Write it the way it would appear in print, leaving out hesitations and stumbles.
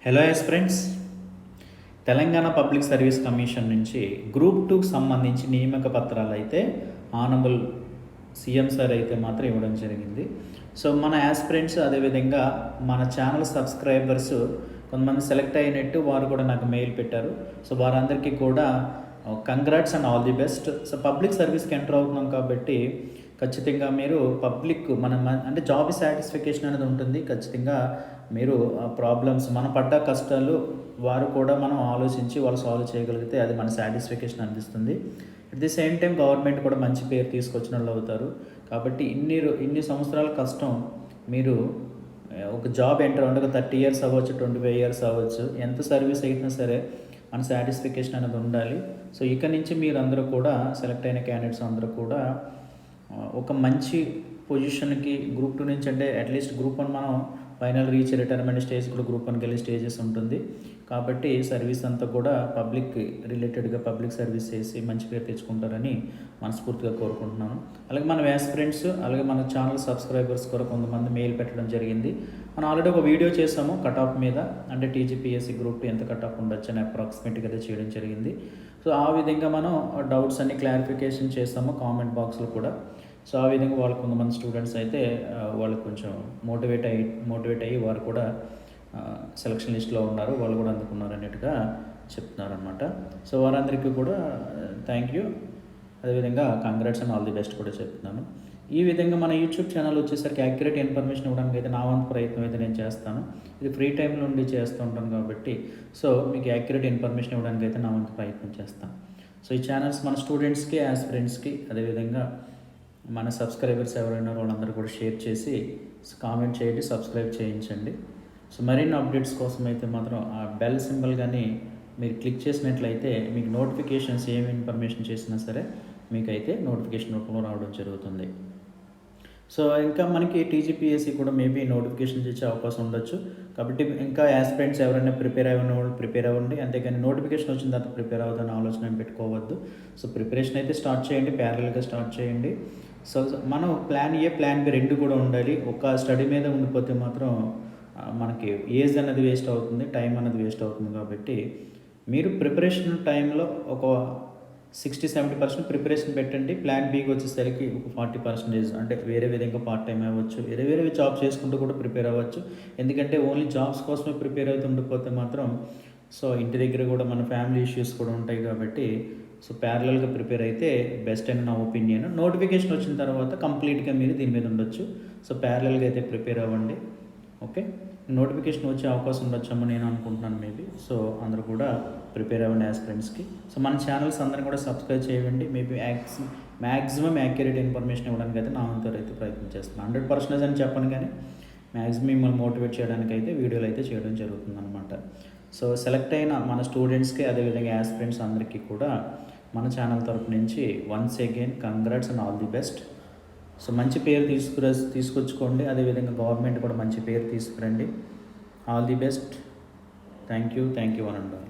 Hello friends, Telangana public service commission నుంచి group 2కి సంబంధించి నియామక పత్రాలు అయితే ఆనబుల్ సీఎం సార్ అయితే మాత్రం ఇవ్వడం జరిగింది. సో మన యాస్పిరెంట్స్ అదేవిధంగా మన ఛానల్ సబ్స్క్రైబర్స్ కొంతమంది సెలెక్ట్ అయినట్టు వారు కూడా నాకు మెయిల్ పెట్టారు. సో వారందరికీ కూడా congrats and all the best. So public సర్వీస్కి ఎంటర్ అవుతున్నాం కాబట్టి ఖచ్చితంగా మీరు పబ్లిక్ అంటే జాబ్ సాటిస్ఫికేషన్ అనేది ఉంటుంది. ఖచ్చితంగా మీరు ప్రాబ్లమ్స్ మన పడ్డ కష్టాలు వారు కూడా మనం ఆలోచించి వాళ్ళు సాల్వ్ చేయగలిగితే అది మన సాటిస్ఫికేషన్ అందిస్తుంది. At the same time government కూడా మంచి పేరు తీసుకొచ్చిన వాళ్ళు అవుతారు. కాబట్టి ఇన్ని సంవత్సరాల కష్టం మీరు ఒక జాబ్ ఎంటర్ ఉండగా 30 ఇయర్స్ అవ్వచ్చు, 25 ఇయర్స్ అవ్వచ్చు, ఎంత సర్వీస్ అయినా సరే మన సాటిస్ఫికేషన్ అనేది ఉండాలి. సో ఇక నుంచి మీరు అందరూ కూడా సెలెక్ట్ అయిన క్యాండిడేట్స్ అందరూ కూడా ఒక మంచి పొజిషన్కి గ్రూప్ 2 నుంచి అంటే అట్లీస్ట్ గ్రూప్ 1 మనం ఫైనల్ రీచ్ రిటైర్మెంట్ స్టేజ్ కూడా గ్రూప్ 1కి వెళ్ళే స్టేజెస్ ఉంటుంది. కాబట్టి సర్వీస్ అంతా కూడా పబ్లిక్ రిలేటెడ్గా పబ్లిక్ సర్వీస్ చేసి మంచి పేరు తెచ్చుకుంటారని మనస్ఫూర్తిగా కోరుకుంటున్నాను. అలాగే మన ఫ్రెండ్స్ అలాగే మన ఛానల్ సబ్స్క్రైబర్స్ కూడా కొంతమంది మెయిల్ పెట్టడం జరిగింది. మనం ఆల్రెడీ ఒక వీడియో చేసాము కట్ ఆఫ్ మీద, అంటే టీజీపీఎస్సీ గ్రూప్ 2 ఎంత కట్ ఆఫ్ ఉండొచ్చు అని అప్రాక్సిమేట్గా అయితే చేయడం జరిగింది. సో ఆ విధంగా మనం డౌట్స్ అన్ని క్లారిఫికేషన్ చేస్తాము కామెంట్ బాక్స్లో కూడా. సో ఆ విధంగా వాళ్ళు కొంతమంది స్టూడెంట్స్ అయితే వాళ్ళు కొంచెం మోటివేట్ అయ్యి వారు కూడా సెలక్షన్ లిస్ట్లో ఉన్నారు, వాళ్ళు కూడా అందుకున్నారు అన్నట్టుగా చెప్తున్నారనమాట. సో వారందరికీ కూడా థ్యాంక్ యూ, అదేవిధంగా congrats and all the best కూడా చెప్తున్నాను. ఈ విధంగా మన యూట్యూబ్ ఛానల్ వచ్చేసరికి యాక్యురేట్ ఇన్ఫర్మేషన్ ఇవ్వడానికి అయితే నా వంతు ప్రయత్నం అయితే నేను చేస్తాను. ఇది ఫ్రీ టైం నుండి చేస్తూ ఉంటాను కాబట్టి సో మీకు యాక్యురేట్ ఇన్ఫర్మేషన్ ఇవ్వడానికి అయితే నా వంతు ప్రయత్నం చేస్తాను. సో ఈ ఛానల్స్ మన స్టూడెంట్స్కి, యాస్పిరెంట్స్కి, అదేవిధంగా మన సబ్స్క్రైబర్స్ ఎవరైనా వాళ్ళందరూ కూడా షేర్ చేసి కామెంట్ చేయండి, సబ్స్క్రైబ్ చేయించండి. సో మరిన్ని అప్డేట్స్ కోసం అయితే మాత్రం ఆ బెల్ సింబల్ కానీ మీరు క్లిక్ చేసినట్లయితే మీకు నోటిఫికేషన్స్ ఏమి ఇన్ఫర్మేషన్ చేసినా సరే మీకైతే నోటిఫికేషన్ రూపంలో రావడం జరుగుతుంది. సో ఇంకా మనకి టీజీపీఎస్సీ కూడా మేబీ నోటిఫికేషన్స్ ఇచ్చే అవకాశం ఉండొచ్చు. కాబట్టి ఇంకా యాస్పిరెంట్స్ ఎవరైనా ప్రిపేర్ అయిన వాళ్ళు ప్రిపేర్ అవ్వండి, అంతేకాని నోటిఫికేషన్ వచ్చిన తర్వాత ప్రిపేర్ అవుతుందని ఆలోచన పెట్టుకోవద్దు. సో ప్రిపరేషన్ అయితే స్టార్ట్ చేయండి, ప్యారలల్గా స్టార్ట్ చేయండి. సో మనం ప్లాన్ ఏ, ప్లాన్ బి రెండు కూడా ఉండాలి. ఒక స్టడీ మీద ఉండిపోతే మాత్రం మనకి ఏజ్ అనేది వేస్ట్ అవుతుంది, టైం అనేది వేస్ట్ అవుతుంది. కాబట్టి మీరు ప్రిపరేషన్ టైంలో ఒక 60-70% ప్రిపరేషన్ పెట్టండి. ప్లాన్ బీకి వచ్చేసరికి ఒక 40% అంటే వేరే విధంగా పార్ట్ టైం అవ్వచ్చు, వేరే జాబ్ చేసుకుంటూ కూడా ప్రిపేర్ అవ్వచ్చు. ఎందుకంటే ఓన్లీ జాబ్స్ కోసమే ప్రిపేర్ అవుతూ ఉండిపోతే మాత్రం సో ఇంటి దగ్గర కూడా మన ఫ్యామిలీ ఇష్యూస్ కూడా ఉంటాయి. కాబట్టి సో ప్యారలల్గా ప్రిపేర్ అయితే బెస్ట్ అని నా ఒపీనియన్. నోటిఫికేషన్ వచ్చిన తర్వాత కంప్లీట్గా మీరు దీని మీద ఉండొచ్చు. సో ప్యారలల్గా అయితే ప్రిపేర్ అవ్వండి. ఓకే, నోటిఫికేషన్ వచ్చే అవకాశం ఉండొచ్చామో నేను అనుకుంటున్నాను మేబీ. సో అందరూ కూడా ప్రిపేర్ అవ్వండి యాస్పిరెంట్స్కి. సో మన ఛానల్స్ అందరం కూడా సబ్స్క్రైబ్ చేయండి. మేబీ మ్యాక్సిమం యాక్యురేట్ ఇన్ఫర్మేషన్ ఇవ్వడానికి అయితే నా వంతు అయితే ప్రయత్నం చేస్తున్నాను. 100% అని చెప్పను, కానీ మ్యాక్సిమం మిమ్మల్ని మోటివేట్ చేయడానికి అయితే వీడియోలు అయితే చేయడం జరుగుతుంది అనమాట. సో సెలెక్ట్ అయిన మన స్టూడెంట్స్కి అదేవిధంగా యాస్పిరెంట్స్ అందరికీ కూడా మన ఛానల్ తరపు నుంచి once again congrats and all the best. So మంచి పేరు తీసుకొచ్చుకోండి, అదేవిధంగా గవర్నమెంట్ కూడా మంచి పేరు తీసుకురండి. All the best. Thank you one and all.